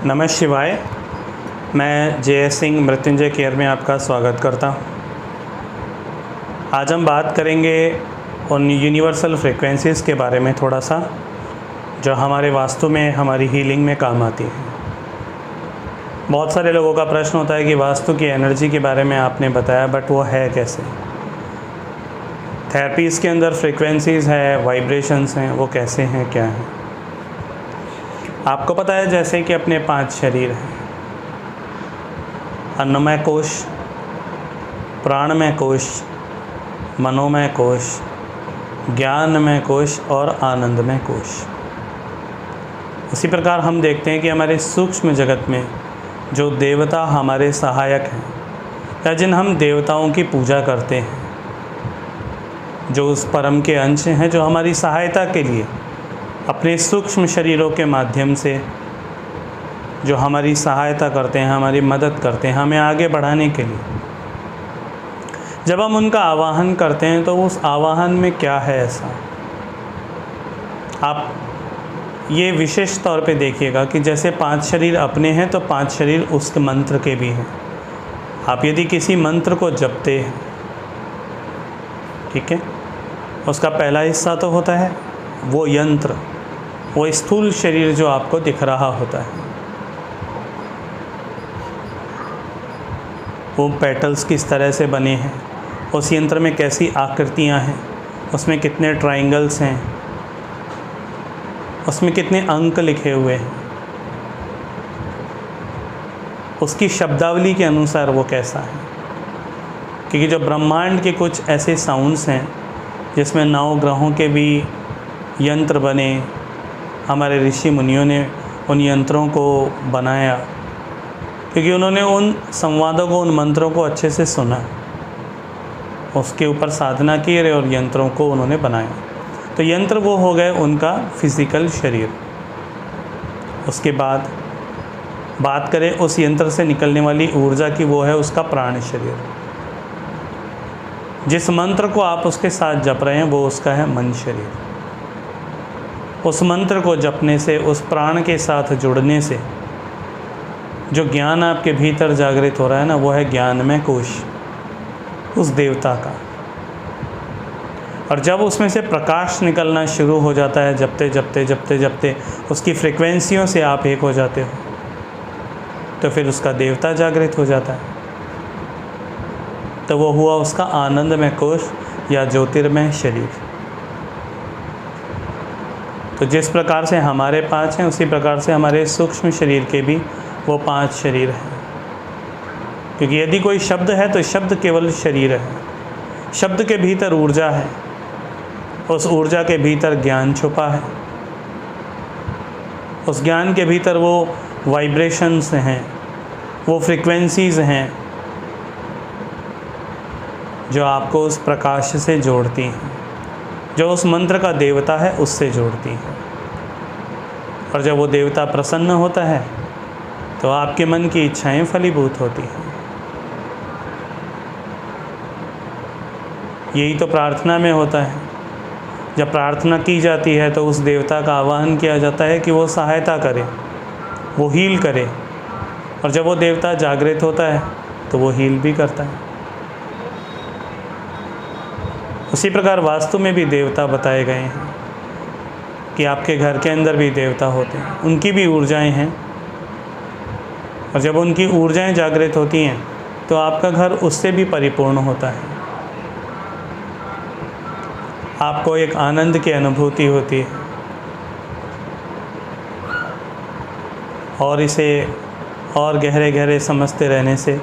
नमः शिवाय। मैं जे.एस. सिंह मृत्युंजय केयर में आपका स्वागत करता हूँ। आज हम बात करेंगे उन यूनिवर्सल फ्रीक्वेंसीज़ के बारे में थोड़ा सा, जो हमारे वास्तु में हमारी हीलिंग में काम आती हैं। बहुत सारे लोगों का प्रश्न होता है कि वास्तु की एनर्जी के बारे में आपने बताया, बट वो है कैसे। थेरेपीज़ के अंदर फ्रीक्वेंसीज़ है, वाइब्रेशंस हैं, वो कैसे हैं, क्या हैं। आपको पता है जैसे कि अपने 5 शरीर हैं: अन्नमय कोश, प्राणमय कोश, मनोमय कोश, ज्ञानमय कोश और आनंदमय कोश। उसी प्रकार हम देखते हैं कि हमारे सूक्ष्म जगत में जो देवता हमारे सहायक हैं, या जिन हम देवताओं की पूजा करते हैं, जो उस परम के अंश हैं, जो हमारी सहायता के लिए अपने सूक्ष्म शरीरों के माध्यम से जो हमारी सहायता करते हैं, हमारी मदद करते हैं, हमें आगे बढ़ाने के लिए। जब हम उनका आवाहन करते हैं तो उस आवाहन में क्या है ऐसा, आप ये विशेष तौर पे देखिएगा कि जैसे 5 शरीर अपने हैं तो 5 शरीर उस मंत्र के भी हैं। आप यदि किसी मंत्र को जपते हैं, ठीक है, उसका पहला हिस्सा तो होता है वो यंत्र, वो स्थूल शरीर जो आपको दिख रहा होता है, वो पेटल्स किस तरह से बने हैं, उस यंत्र में कैसी आकृतियां हैं, उसमें कितने ट्रायंगल्स हैं, उसमें कितने अंक लिखे हुए हैं, उसकी शब्दावली के अनुसार वो कैसा है। क्योंकि जो ब्रह्मांड के कुछ ऐसे साउंड्स हैं जिसमें 9 ग्रहों के भी यंत्र बने, हमारे ऋषि मुनियों ने उन यंत्रों को बनाया क्योंकि उन्होंने उन संवादों को, उन मंत्रों को अच्छे से सुना, उसके ऊपर साधना की और यंत्रों को उन्होंने बनाया। तो यंत्र वो हो गए उनका फिज़िकल शरीर। उसके बाद बात करें उस यंत्र से निकलने वाली ऊर्जा की, वो है उसका प्राण शरीर। जिस मंत्र को आप उसके साथ जप रहे हैं वो उसका है मन शरीर। उस मंत्र को जपने से, उस प्राण के साथ जुड़ने से जो ज्ञान आपके भीतर जागृत हो रहा है ना, वो है ज्ञानमय कोश उस देवता का। और जब उसमें से प्रकाश निकलना शुरू हो जाता है, जपते जपते जपते जपते उसकी फ्रीक्वेंसियों से आप एक हो जाते हो, तो फिर उसका देवता जागृत हो जाता है। तो वो हुआ उसका आनंदमय कोश या ज्योतिर्मय शरीर। तो जिस प्रकार से हमारे 5 हैं, उसी प्रकार से हमारे सूक्ष्म शरीर के भी वो 5 शरीर हैं। क्योंकि यदि कोई शब्द है तो शब्द केवल शरीर है, शब्द के भीतर ऊर्जा है, उस ऊर्जा के भीतर ज्ञान छुपा है, उस ज्ञान के भीतर वो वाइब्रेशंस हैं, वो फ्रीक्वेंसीज़ हैं जो आपको उस प्रकाश से जोड़ती हैं, जो उस मंत्र का देवता है उससे जोड़ती हैं। और जब वो देवता प्रसन्न होता है तो आपके मन की इच्छाएं फलीभूत होती हैं। यही तो प्रार्थना में होता है। जब प्रार्थना की जाती है तो उस देवता का आह्वान किया जाता है कि वो सहायता करे, वो हील करे। और जब वो देवता जागृत होता है तो वो हील भी करता है। उसी प्रकार वास्तु में भी देवता बताए गए हैं कि आपके घर के अंदर भी देवता होते हैं, उनकी भी ऊर्जाएं हैं। और जब उनकी ऊर्जाएं जागृत होती हैं तो आपका घर उससे भी परिपूर्ण होता है। आपको एक आनंद की अनुभूति होती है। और इसे और गहरे गहरे समझते रहने से,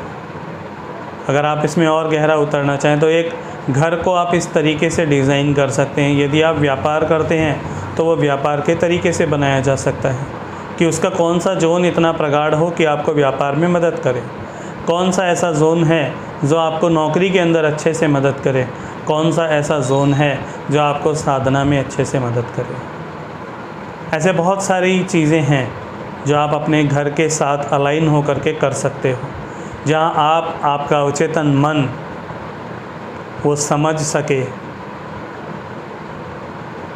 अगर आप इसमें और गहरा उतरना चाहें तो एक घर को आप इस तरीके से डिज़ाइन कर सकते हैं। यदि आप व्यापार करते हैं तो वो व्यापार के तरीके से बनाया जा सकता है कि उसका कौन सा जोन इतना प्रगाढ़ हो कि आपको व्यापार में मदद करे, कौन सा ऐसा जोन है जो आपको नौकरी के अंदर अच्छे से मदद करे, कौन सा ऐसा जोन है जो आपको साधना में अच्छे से मदद करे। ऐसे बहुत सारी चीज़ें हैं जो आप अपने घर के साथ अलाइन हो करके कर सकते हो, जहाँ आपका अवचेतन मन वो समझ सके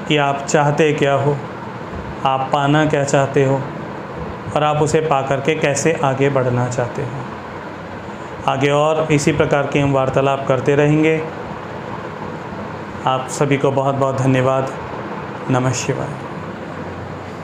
कि आप चाहते क्या हो, आप पाना क्या चाहते हो, और आप उसे पा करके कैसे आगे बढ़ना चाहते हैं। आगे और इसी प्रकार के हम वार्तालाप करते रहेंगे। आप सभी को बहुत बहुत धन्यवाद। नमः शिवाय।